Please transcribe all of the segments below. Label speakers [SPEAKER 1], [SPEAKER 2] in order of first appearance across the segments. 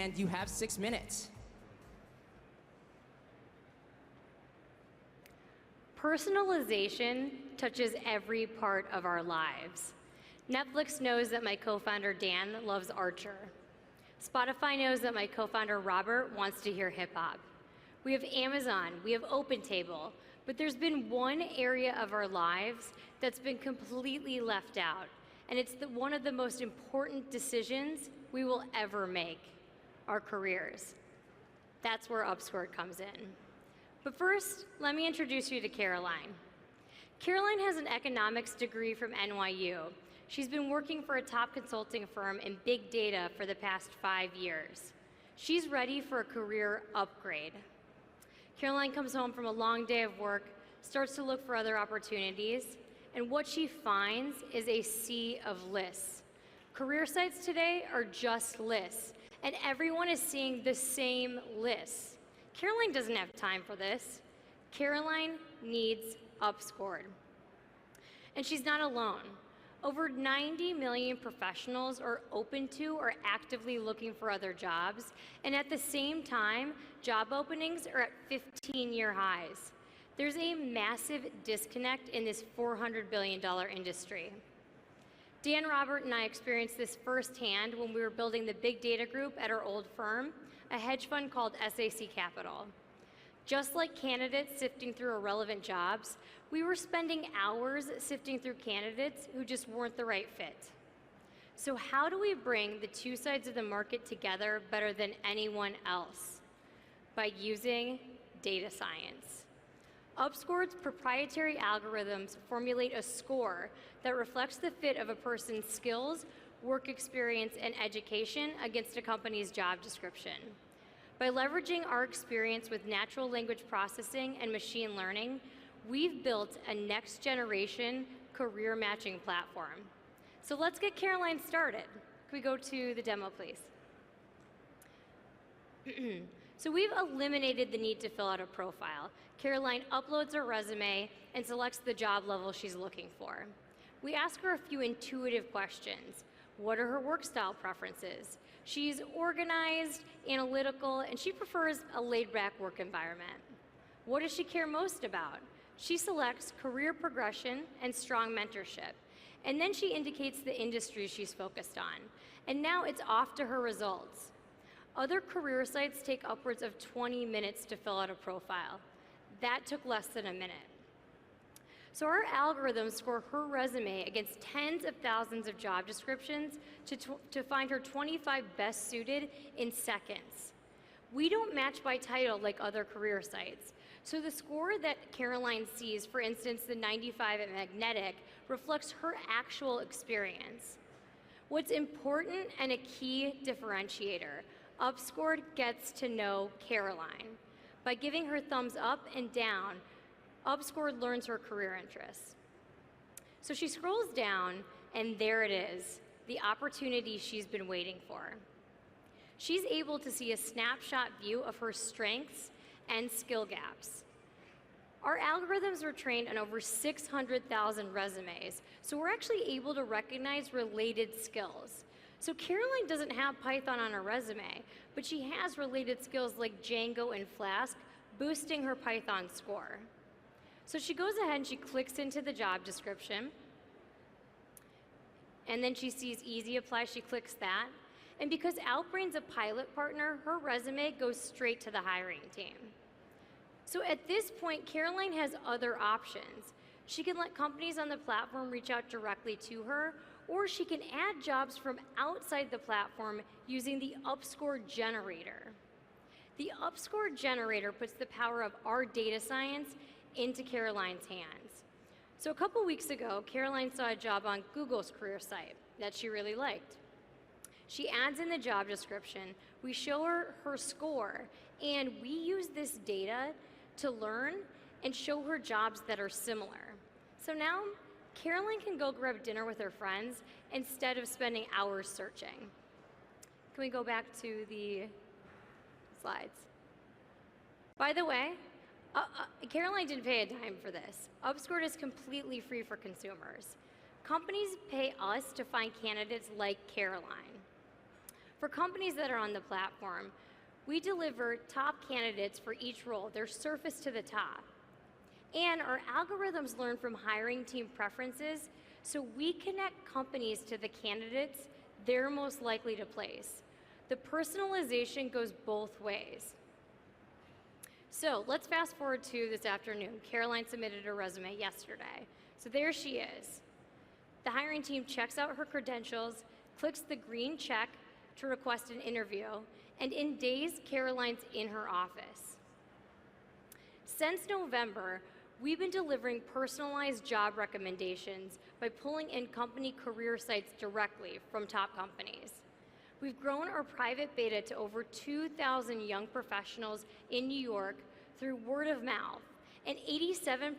[SPEAKER 1] and you have 6 minutes.
[SPEAKER 2] Personalization touches every part of our lives. Netflix knows that my co-founder Dan loves Archer. Spotify knows that my co-founder Robert wants to hear hip hop. We have Amazon, we have OpenTable, but there's been one area of our lives that's been completely left out, and it's one of the most important decisions we will ever make, our careers. That's where Upscored comes in. But first, let me introduce you to Caroline. Caroline has an economics degree from NYU. She's been working for a top consulting firm in big data for the past 5 years. She's ready for a career upgrade. Caroline comes home from a long day of work, starts to look for other opportunities, and what she finds is a sea of lists. Career sites today are just lists, and everyone is seeing the same lists. Caroline doesn't have time for this. Caroline needs Upscored. And she's not alone. Over 90 million professionals are open to or actively looking for other jobs, and at the same time, job openings are at 15-year highs. There's a massive disconnect in this $400 billion industry. Dan, Robert, and I experienced this firsthand when we were building the big data group at our old firm, a hedge fund called SAC Capital. Just like candidates sifting through irrelevant jobs, we were spending hours sifting through candidates who just weren't the right fit. So how do we bring the two sides of the market together better than anyone else? By using data science. Upscored's proprietary algorithms formulate a score that reflects the fit of a person's skills, work experience, and education against a company's job description. By leveraging our experience with natural language processing and machine learning, we've built a next-generation career matching platform. So let's get Caroline started. Can we go to the demo, please? So we've eliminated the need to fill out a profile. Caroline uploads her resume and selects the job level she's looking for. We ask her a few intuitive questions. What are her work style preferences? She's organized, analytical, and she prefers a laid-back work environment. What does she care most about? She selects career progression and strong mentorship. And then she indicates the industry she's focused on. And now it's off to her results. Other career sites take upwards of 20 minutes to fill out a profile. That took less than a minute. So our algorithms score her resume against tens of thousands of job descriptions to find her 25 best suited in seconds. We don't match by title like other career sites. So the score that Caroline sees, for instance, the 95 at Magnetic, reflects her actual experience. What's important and a key differentiator, Upscored gets to know Caroline. By giving her thumbs up and down, Upscored learns her career interests. So she scrolls down, and there it is, the opportunity she's been waiting for. She's able to see a snapshot view of her strengths and skill gaps. Our algorithms were trained on over 600,000 resumes, so we're actually able to recognize related skills. So Caroline doesn't have Python on her resume, but she has related skills like Django and Flask, boosting her Python score. So she goes ahead and she clicks into the job description, and then she sees Easy Apply, she clicks that. And because Outbrain's a pilot partner, her resume goes straight to the hiring team. So at this point, Caroline has other options. She can let companies on the platform reach out directly to her, or she can add jobs from outside the platform using the Upscored generator. The Upscored generator puts the power of our data science into Caroline's hands. So a couple weeks ago, Caroline saw a job on Google's career site that she really liked. She adds in the job description, we show her her score, and we use this data to learn and show her jobs that are similar. So now, Caroline can go grab dinner with her friends instead of spending hours searching. Can we go back to the slides? By the way, Caroline didn't pay a dime for this. Upscored is completely free for consumers. Companies pay us to find candidates like Caroline. For companies that are on the platform, we deliver top candidates for each role. They're surfaced to the top. And our algorithms learn from hiring team preferences, so we connect companies to the candidates they're most likely to place. The personalization goes both ways. So let's fast forward to this afternoon. Caroline submitted her resume yesterday. So there she is. The hiring team checks out her credentials, clicks the green check to request an interview, and in days, Caroline's in her office. Since November, we've been delivering personalized job recommendations by pulling in company career sites directly from top companies. We've grown our private beta to over 2,000 young professionals in New York through word of mouth, and 87%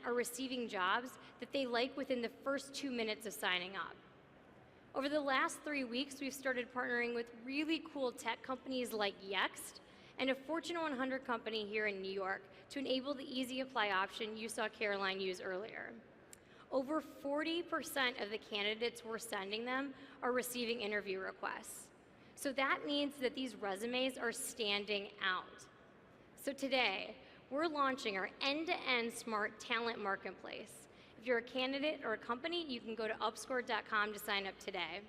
[SPEAKER 2] are receiving jobs that they like within the first 2 minutes of signing up. Over the last 3 weeks, we've started partnering with really cool tech companies like Yext and a Fortune 100 company here in New York to enable the easy apply option you saw Caroline use earlier. Over 40% of the candidates we're sending them are receiving interview requests. So that means that these resumes are standing out. So today, we're launching our end-to-end smart talent marketplace. If you're a candidate or a company, you can go to upscored.com to sign up today.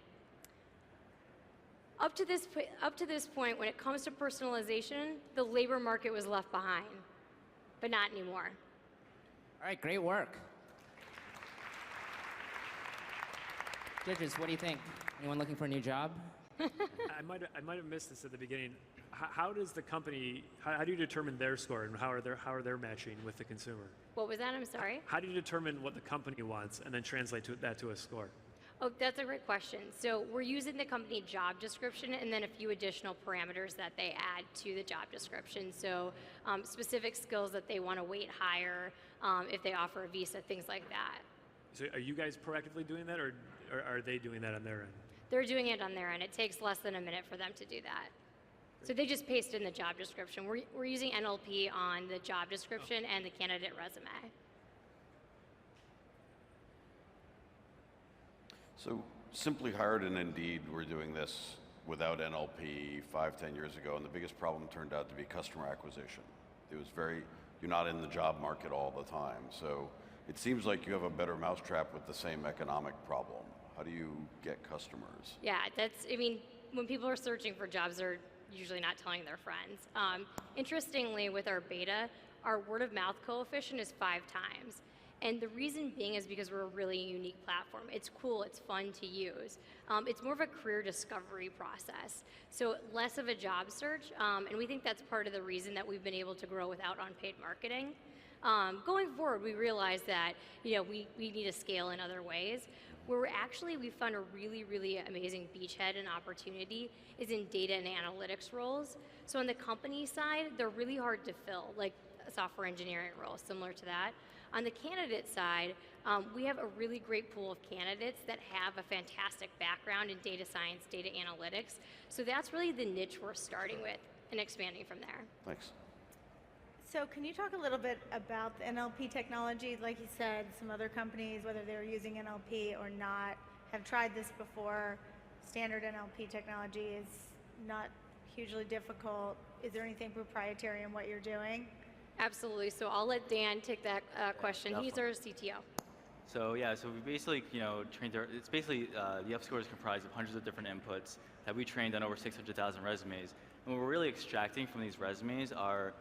[SPEAKER 2] Up to this point, when it comes to personalization, the labor market was left behind, but not anymore.
[SPEAKER 1] All right, great work. Judges, what do you think? Anyone looking for a new job?
[SPEAKER 3] I might have missed this at the beginning. How does the company, how do you determine their score, and how are they matching with the consumer?
[SPEAKER 2] What was that? I'm sorry.
[SPEAKER 3] How do you determine what the company wants and then translate that to a score?
[SPEAKER 2] Oh, that's a great question. So we're using the company job description and then a few additional parameters that they add to the job description. So specific skills that they want to weight higher, if they offer a visa, things like that.
[SPEAKER 3] So are you guys proactively doing that, or are they doing that on their end?
[SPEAKER 2] They're doing it on their end. It takes less than a minute for them to do that. So they just paste in the job description. We're using NLP on the job description and the candidate resume.
[SPEAKER 4] So Simply Hired and Indeed were doing this without NLP 5-10 years ago, and the biggest problem turned out to be customer acquisition. It was you're not in the job market all the time. So it seems like you have a better mousetrap with the same economic problem. How do you get customers?
[SPEAKER 2] Yeah, when people are searching for jobs, they're usually not telling their friends. Interestingly, with our beta, our word of mouth coefficient is 5 times. And the reason being is because we're a really unique platform. It's cool, it's fun to use. It's more of a career discovery process. So less of a job search, and we think that's part of the reason that we've been able to grow without unpaid marketing. Going forward, we realize that we need to scale in other ways. Where we found a really, really amazing beachhead and opportunity is in data and analytics roles. So on the company side, they're really hard to fill, like a software engineering role, similar to that. On the candidate side, we have a really great pool of candidates that have a fantastic background in data science, data analytics. So that's really the niche we're starting with and expanding from there.
[SPEAKER 4] Thanks.
[SPEAKER 5] So can you talk a little bit about the NLP technology? Like you said, some other companies, whether they're using NLP or not, have tried this before. Standard NLP technology is not hugely difficult. Is there anything proprietary in what you're doing?
[SPEAKER 2] Absolutely. So I'll let Dan take that question.
[SPEAKER 6] Definitely.
[SPEAKER 2] He's our CTO.
[SPEAKER 6] So we basically, trained it's basically, the Upscored is comprised of hundreds of different inputs that we trained on over 600,000 resumes. And what we're really extracting from these resumes are,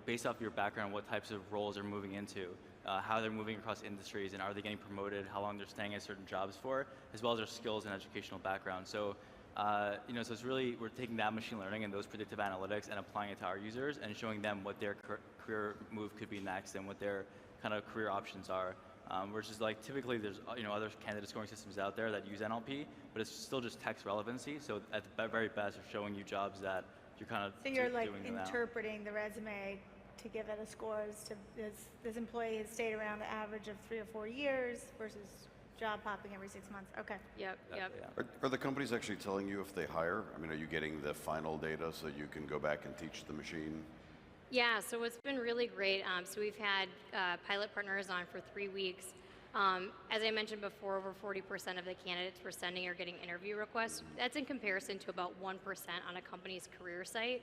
[SPEAKER 6] based off your background, what types of roles they're moving into, how they're moving across industries, and are they getting promoted, how long they're staying at certain jobs for, as well as their skills and educational background. So, so it's really, we're taking that machine learning and those predictive analytics and applying it to our users and showing them what their career move could be next and what their kind of career options are. Versus typically there's other candidate scoring systems out there that use NLP, but it's still just text relevancy. So at the very best, they're showing you jobs that you're kind of
[SPEAKER 5] doing. So you're
[SPEAKER 6] doing
[SPEAKER 5] interpreting the resume to give it a score as to this employee has stayed around the average of 3 or 4 years versus job hopping every 6 months. Okay.
[SPEAKER 2] Yep.
[SPEAKER 6] Yeah.
[SPEAKER 4] Are the companies actually telling you if they hire? I mean, are you getting the final data so you can go back and teach the machine?
[SPEAKER 2] Yeah, so it's been really great. So we've had pilot partners on for 3 weeks. As I mentioned before, over 40% of the candidates we're sending are getting interview requests. That's in comparison to about 1% on a company's career site.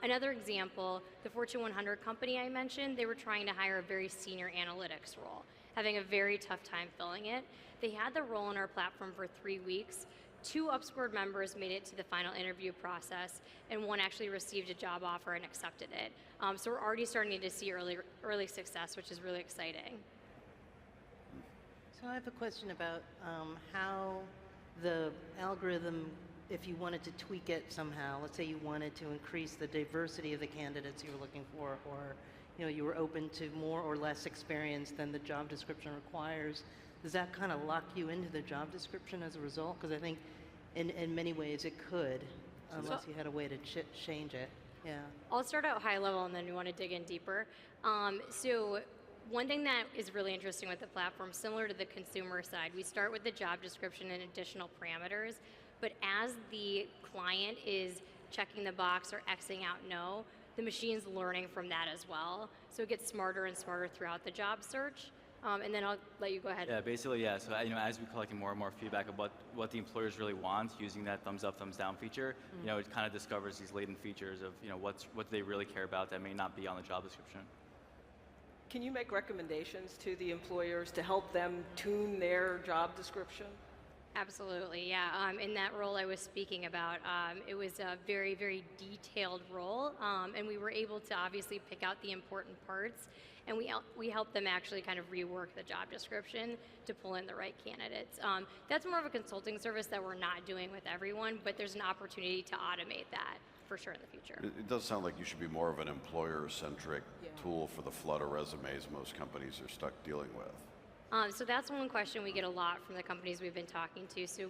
[SPEAKER 2] Another example, the Fortune 100 company I mentioned, they were trying to hire a very senior analytics role, having a very tough time filling it. They had the role on our platform for 3 weeks. 2 Upscored members made it to the final interview process, and 1 actually received a job offer and accepted it. So we're already starting to see early success, which is really exciting.
[SPEAKER 7] So I have a question about how the algorithm, if you wanted to tweak it somehow, let's say you wanted to increase the diversity of the candidates you were looking for, or you were open to more or less experience than the job description requires, does that kind of lock you into the job description as a result? Because I think in many ways it could, unless you had a way to change it. Yeah.
[SPEAKER 2] I'll start out high level and then we want to dig in deeper. So one thing that is really interesting with the platform, similar to the consumer side, we start with the job description and additional parameters, but as the client is checking the box or Xing out no, the machine's learning from that as well. So it gets smarter and smarter throughout the job search. And then I'll let you go ahead.
[SPEAKER 6] Yeah, basically, yeah. So as we're collecting more and more feedback about what the employers really want, using that thumbs up, thumbs down feature, it kind of discovers these latent features of what they really care about that may not be on the job description.
[SPEAKER 8] Can you make recommendations to the employers to help them tune their job description?
[SPEAKER 2] Absolutely, yeah. In that role I was speaking about, it was a very, very detailed role, and we were able to obviously pick out the important parts, and we helped them actually kind of rework the job description to pull in the right candidates. That's more of a consulting service that we're not doing with everyone, but there's an opportunity to automate that for sure in the future.
[SPEAKER 4] It does sound like you should be more of an employer-centric tool for the flood of resumes most companies are stuck dealing with.
[SPEAKER 2] So that's one question we get a lot from the companies we've been talking to. So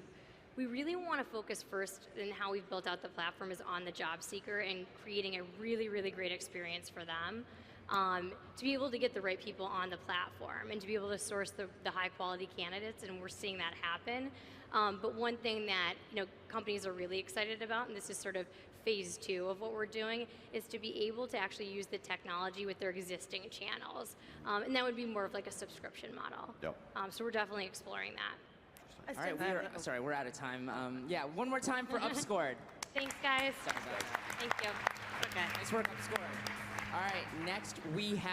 [SPEAKER 2] we really want to focus first in how we've built out the platform is on the job seeker and creating a really, really great experience for them. To be able to get the right people on the platform and to be able to source the high quality candidates, and we're seeing that happen. But one thing that companies are really excited about, and this is sort of phase 2 of what we're doing, is to be able to actually use the technology with their existing channels. And that would be more of like a subscription model.
[SPEAKER 4] Yep.
[SPEAKER 2] So we're definitely exploring that.
[SPEAKER 1] All right, we're out of time. Yeah, one more time for Upscored.
[SPEAKER 2] Thanks, guys.
[SPEAKER 1] Sorry.
[SPEAKER 2] Thank you.
[SPEAKER 1] Okay, nice work, Upscored. All right, next we have